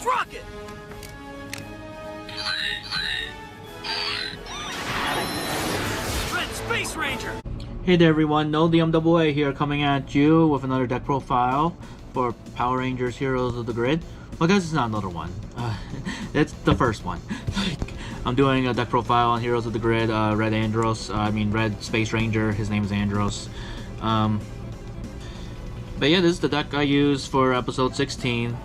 rock it! Red Space Ranger! Hey there everyone, No DMAA here coming at you with another deck profile for Power Rangers Heroes of the Grid. Well guys, it's not another one. It's the first one. I'm doing a deck profile on Heroes of the Grid, Red ANDROS, Red Space Ranger, his name is ANDROS. But yeah, this is the deck I used for episode 16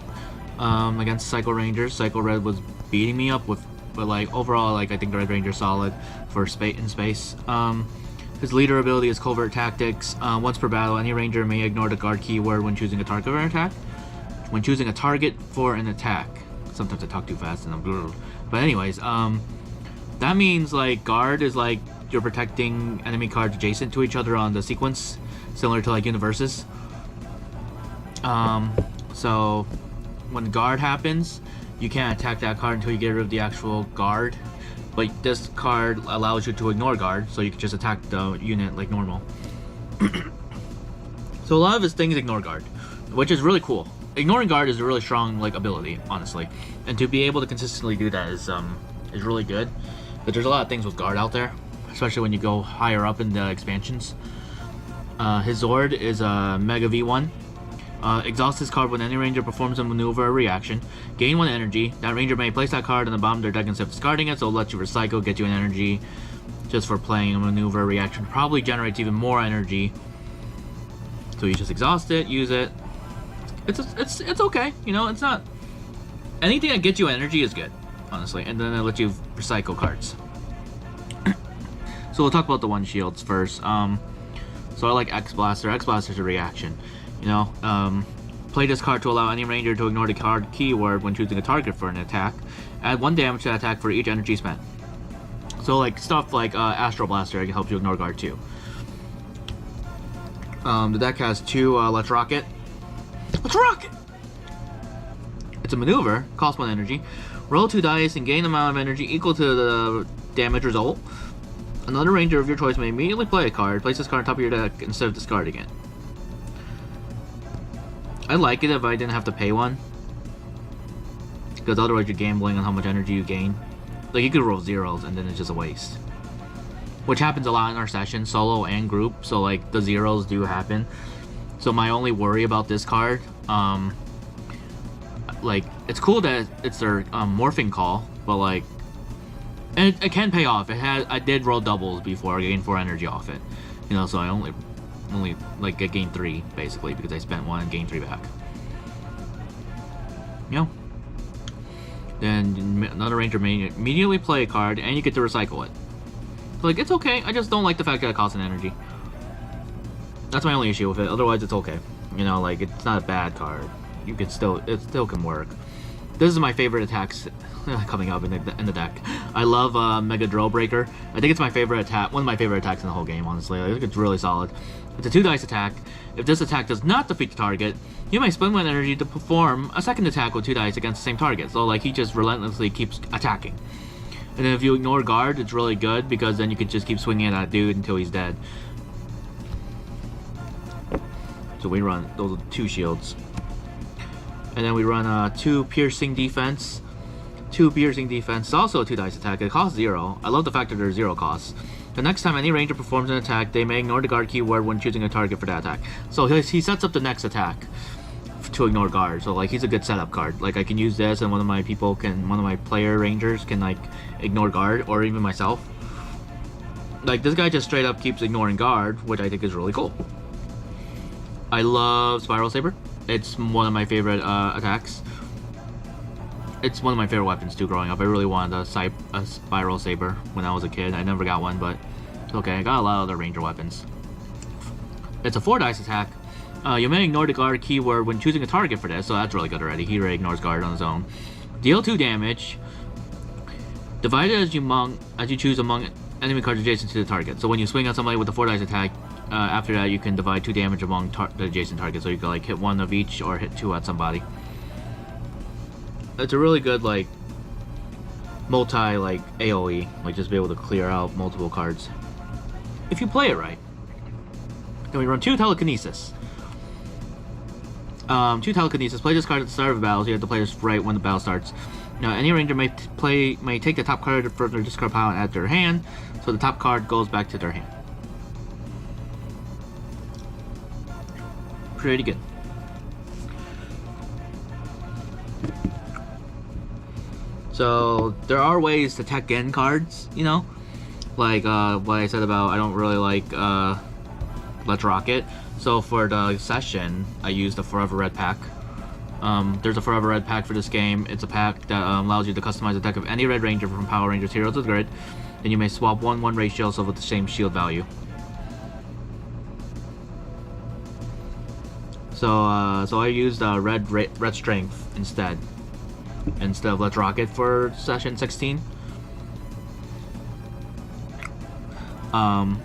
against Psycho Rangers. Psycho Red was beating me up with, but like overall, like I think the Red Ranger's solid for space. His leader ability is Covert Tactics. Once per battle, any ranger may ignore the guard keyword when choosing a target for an attack. When choosing a target for an attack. Sometimes I talk too fast and I'm brutal. But anyways, that means like guard is like you're protecting enemy cards adjacent to each other on the sequence, similar to like universes. So when guard happens, you can't attack that card until you get rid of the actual guard. But this card allows you to ignore guard, so you can just attack the unit like normal. So a lot of his things ignore guard, which is really cool. Ignoring guard is a really strong like ability, honestly, and to be able to consistently do that is really good. But there's a lot of things with guard out there, especially when you go higher up in the expansions. His Zord is a Mega V1. Exhaust this card when any ranger performs a maneuver or reaction. Gain 1 energy. That ranger may place that card on the bottom of their deck instead of discarding it, so it'll let you recycle, get you an energy just for playing a maneuver or reaction. Probably generates even more energy. So you just exhaust it, use it. It's okay, you know, it's not... Anything that gets you energy is good, honestly, and then it lets you recycle cards. So we'll talk about the one shields first. So I like X Blaster. X Blaster's a reaction. You know, play this card to allow any ranger to ignore the card keyword when choosing a target for an attack. Add 1 damage to that attack for each energy spent. So like stuff like Astro Blaster can help you ignore guard too. The deck has 2 Let's Rock It. Let's rock it! It's a maneuver, costs 1 energy. Roll 2 dice and gain an amount of energy equal to the damage result. Another ranger of your choice may immediately play a card. Place this card on top of your deck instead of discarding it. I like it if I didn't have to pay one, because otherwise you're gambling on how much energy you gain. Like you could roll zeros and then it's just a waste, which happens a lot in our session, solo and group. So like the zeros do happen. So my only worry about this card, like it's cool that it's their morphing call, but like, and it can pay off. I did roll doubles before, I gained 4 energy off it, you know. So I only like I gained 3 basically because I spent 1 and gained 3 back. You know. Then another ranger may immediately play a card and you get to recycle it. So, like it's okay. I just don't like the fact that it costs an energy. That's my only issue with it. Otherwise, it's okay. You know, like it's not a bad card. You can still, it still can work. This is my favorite attacks coming up in the deck. I love Mega Drill Breaker. I think it's my favorite attack, one of my favorite attacks in the whole game, honestly. I think it's really solid. It's a 2 dice attack. If this attack does not defeat the target, you may spend 1 energy to perform a second attack with 2 dice against the same target. So like he just relentlessly keeps attacking. And then if you ignore guard, it's really good because then you can just keep swinging at that dude until he's dead. So we run those are 2 shields. And then we run 2 piercing defense. 2 piercing defense. It's also a 2 dice attack. It costs 0. I love the fact that there's 0 costs. The next time any ranger performs an attack, they may ignore the guard keyword when choosing a target for that attack. So he sets up the next attack to ignore guard. So like he's a good setup card. Like I can use this and one of my player rangers can like ignore guard, or even myself. Like this guy just straight up keeps ignoring guard, which I think is really cool. I love Spiral Saber. It's one of my favorite attacks. It's one of my favorite weapons too growing up. I really wanted a Spiral Saber when I was a kid. I never got one, but okay, I got a lot of other ranger weapons. It's a 4 dice attack. You may ignore the guard keyword when choosing a target for this, so that's really good already. He already ignores guard on his own. Deal 2 damage. Divide it as you choose among enemy cards adjacent to the target. So when you swing at somebody with a 4 dice attack, after that you can divide 2 damage among the adjacent targets. So you can like hit 1 of each or hit 2 at somebody. It's a really good like multi like AoE, like just be able to clear out multiple cards if you play it right. Then we run 2 telekinesis. 2 telekinesis. Play this card at the start of the battle. So you have to play this right when the battle starts. Now, any ranger may take the top card from their discard pile and add to their hand, so the top card goes back to their hand. Pretty good. So there are ways to tech in cards, you know, like what I said about I don't really like Let's Rocket. So for the session, I used the Forever Red pack. There's a Forever Red pack for this game. It's a pack that allows you to customize the deck of any Red Ranger from Power Rangers Heroes of the Grid. Then you may swap 1/1 ratios with the same shield value. So I used Red Strength instead of Let's Rocket for session 16.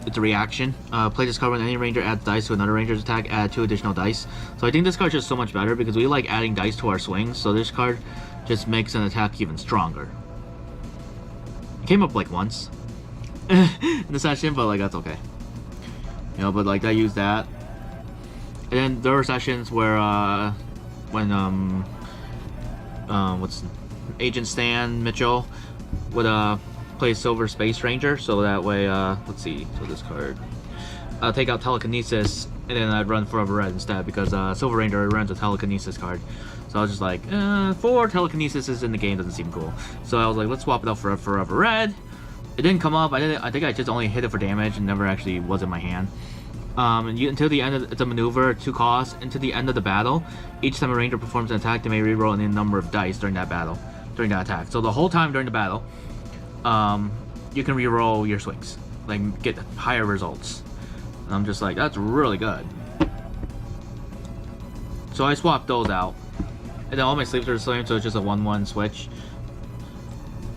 It's a reaction. Play this card when any ranger adds dice to another ranger's attack, add 2 additional dice. So I think this card's just so much better because we like adding dice to our swings, so this card just makes an attack even stronger. It came up like once in the session, but like that's okay. You know, but like I used that. And then there were sessions where when what's Agent Stan Mitchell would play Silver Space Ranger, so that way let's see, so this card I'll take out Telekinesis and then I'd run Forever Red instead because Silver Ranger runs a Telekinesis card. So I was just like 4 Telekinesis in the game doesn't seem cool, so I was like, let's swap it out for Forever Red. It didn't come up. I think I just only hit it for damage and never actually was in my hand. Until the end of it's a maneuver, 2 costs. Until the end of the battle, each time a ranger performs an attack, they may reroll any number of dice during that attack. So the whole time during the battle, you can reroll your swings, like get higher results. And I'm just like, that's really good. So I swapped those out, and then all my sleeves are the same, so it's just a 1/1 switch.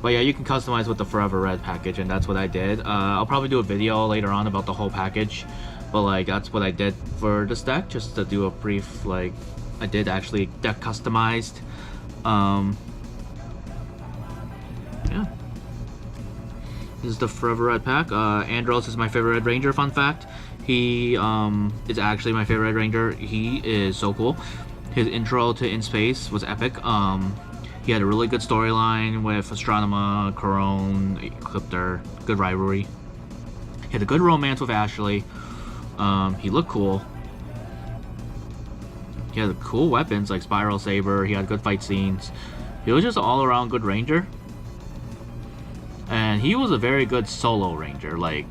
But yeah, you can customize with the Forever Red package, and that's what I did. I'll probably do a video later on about the whole package. But like that's what I did for this deck, just to do a brief, like I did actually deck customized. Yeah. This is the Forever Red pack. Andros is my favorite Red Ranger, fun fact. He is actually my favorite Red Ranger. He is so cool. His intro to In Space was epic. He had a really good storyline with Astronema, Corone, Ecliptor, good rivalry. He had a good romance with Ashley. He looked cool. He had cool weapons like Spiral Saber. He had good fight scenes. He was just an all-around good ranger. And he was a very good solo ranger. Like,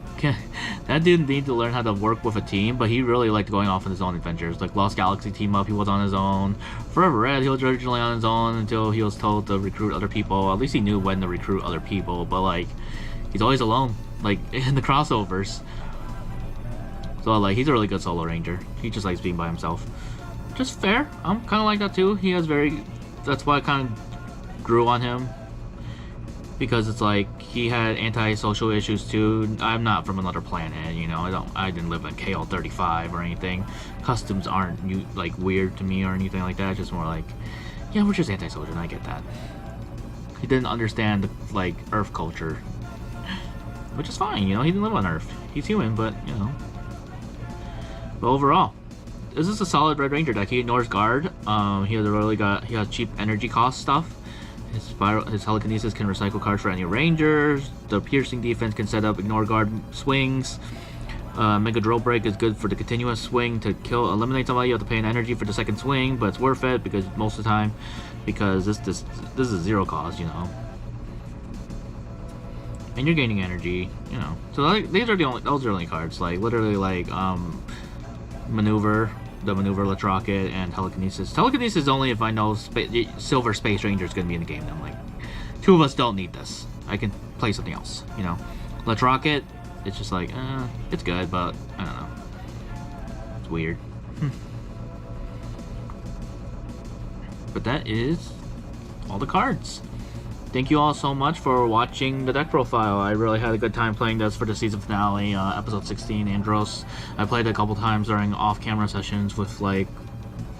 that dude needed to learn how to work with a team, but he really liked going off on his own adventures. Like Lost Galaxy team up, he was on his own. Forever Red, he was originally on his own until he was told to recruit other people. At least he knew when to recruit other people, but like, he's always alone, like in the crossovers. So like, he's a really good solo ranger. He just likes being by himself. Just fair. I'm kind of like that too. He has that's why I kind of grew on him. Because it's like, he had anti-social issues too. I'm not from another planet, you know. I didn't live in KL35 or anything. Customs aren't like weird to me or anything like that. It's just more like, yeah, we're just anti-social, and I get that. He didn't understand like Earth culture, which is fine, you know. He didn't live on Earth. He's human, but you know. But overall, this is a solid Red Ranger deck. He ignores guard. He has cheap energy cost stuff. His telekinesis can recycle cards for any rangers. The piercing defense can set up ignore guard swings. Mega Drill Break is good for the continuous swing to eliminate somebody. You have to pay an energy for the second swing, but it's worth it because most of the time, because this is 0 cost, you know. And you're gaining energy, you know. So like, those are the only cards, like literally like maneuver. The maneuver, Let's Rocket, and Telekinesis. Telekinesis is only if I know Silver Space Ranger is going to be in the game. Then, like, 2 of us don't need this. I can play something else, you know. Let's Rocket, it's just like, it's good, but I don't know. It's weird. But that is all the cards. Thank you all so much for watching the deck profile. I really had a good time playing this for the season finale, episode 16, Andros. I played it a couple times during off-camera sessions with like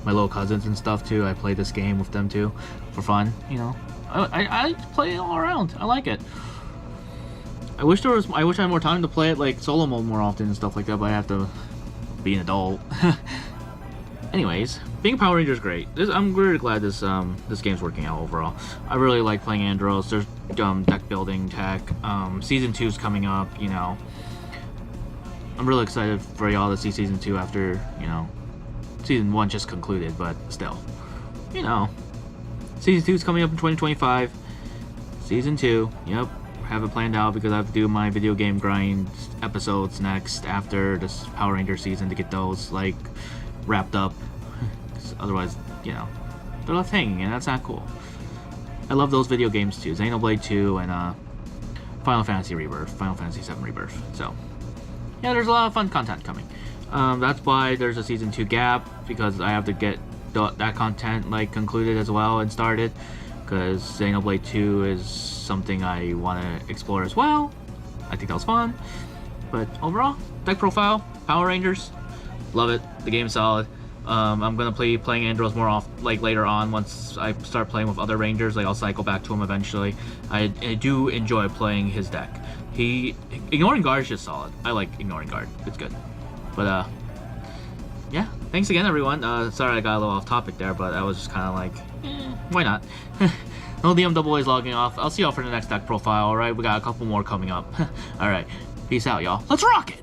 my little cousins and stuff too. I played this game with them too, for fun. You know, I play it all around. I like it. I wish I had more time to play it like solo mode more often and stuff like that, but I have to be an adult. Anyways, being a Power Ranger is great. I'm really glad this game's working out overall. I really like playing Andros. There's deck building tech. Season 2 is coming up. You know, I'm really excited for y'all to see Season 2 after, you know, Season 1 just concluded, but still, you know, Season 2 is coming up in 2025. Season 2, yep, have it planned out because I have to do my video game grind episodes next after this Power Ranger season to get those, like, wrapped up. Otherwise, you know, they're left hanging, and that's not cool. I love those video games too, Xenoblade 2 and Final Fantasy Rebirth, Final Fantasy 7 Rebirth. So, yeah, there's a lot of fun content coming. That's why there's a Season 2 gap, because I have to get that content, like, concluded as well and started, because Xenoblade 2 is something I want to explore as well. I think that was fun. But overall, deck profile, Power Rangers, love it. The game's solid. I'm gonna playing Andros more off, like, later on once I start playing with other Rangers. Like, I'll cycle back to him eventually. I do enjoy playing his deck. Ignoring Guard is just solid. I like Ignoring Guard. It's good. But yeah. Thanks again, everyone. Sorry I got a little off topic there, but I was just kind of like, why not? No, the MWA is logging off. I'll see y'all for the next deck profile. All right, we got a couple more coming up. All right, peace out, y'all. Let's rock it.